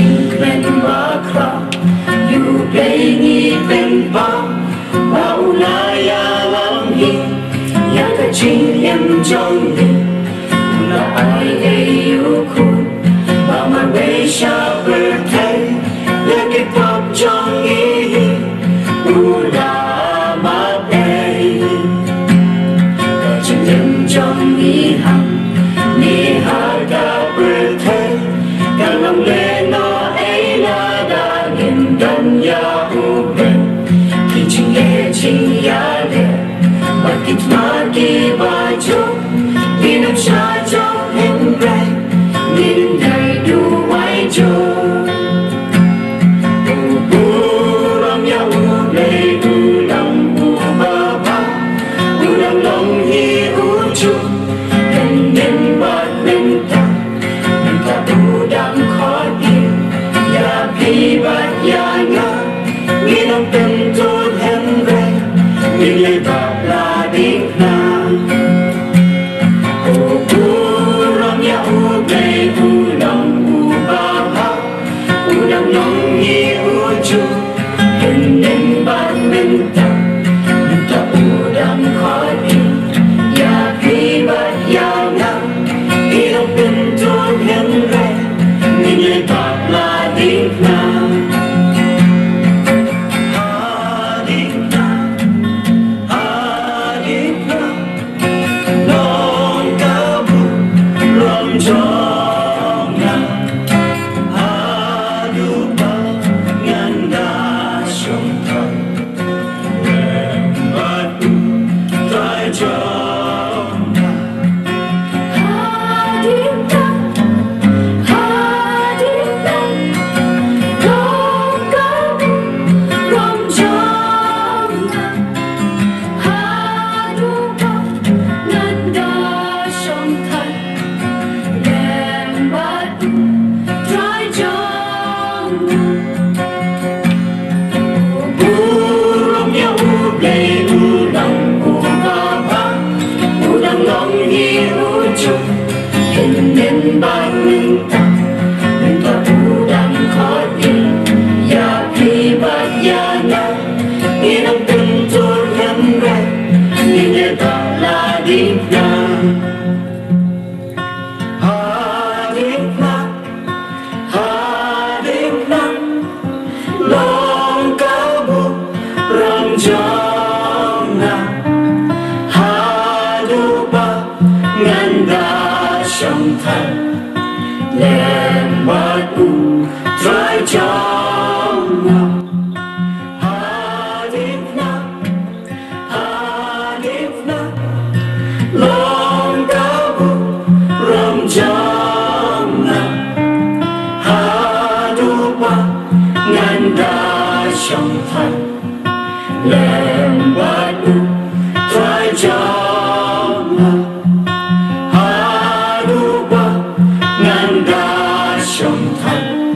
JINGKMEN BAKHRAW Khublei Shibun Maulaya Langhi Yaka Jingkmen Una ai yêu khun Ba mà bây xa bờ thấy Yaka pop trong ý Ula ma bay Cả Jingkmen trong ý hằng Ni ha ga bờ thấy Cả lòng lệ nó ấy là đã nghìn đàn ya uben Khi Syiemlieh Bakit magibajo Minam siya jo hembray Ninday duway jo Uburam ya Khublei ulang ubaba Ulang long hi uju Kenden bat menta Menta udang khodi Ya pi bat ya nga Minam pentut hembray Nilay bakla dikna Uburam ya Khublei ulang ubaba Ulang long hi uju Kenden bat menta Menta udang khodi Ya pi bat ya nga Minam pentut hembray Nilay bakla dikna Kenden bat menta Menta udang khodi Ya pi bat ya na Inang pentut hembray Nilay bakla dikna Hadikna Hadikna Long kabu Ram jona Hadupa Nganda Sông thành Lem bát u Trái trong ngọc Hadifna Long cao bu Ram trong ngọc Hadupa Nganda sông thành Lem bát u Trái trong ngọc Ngàn đa sông thành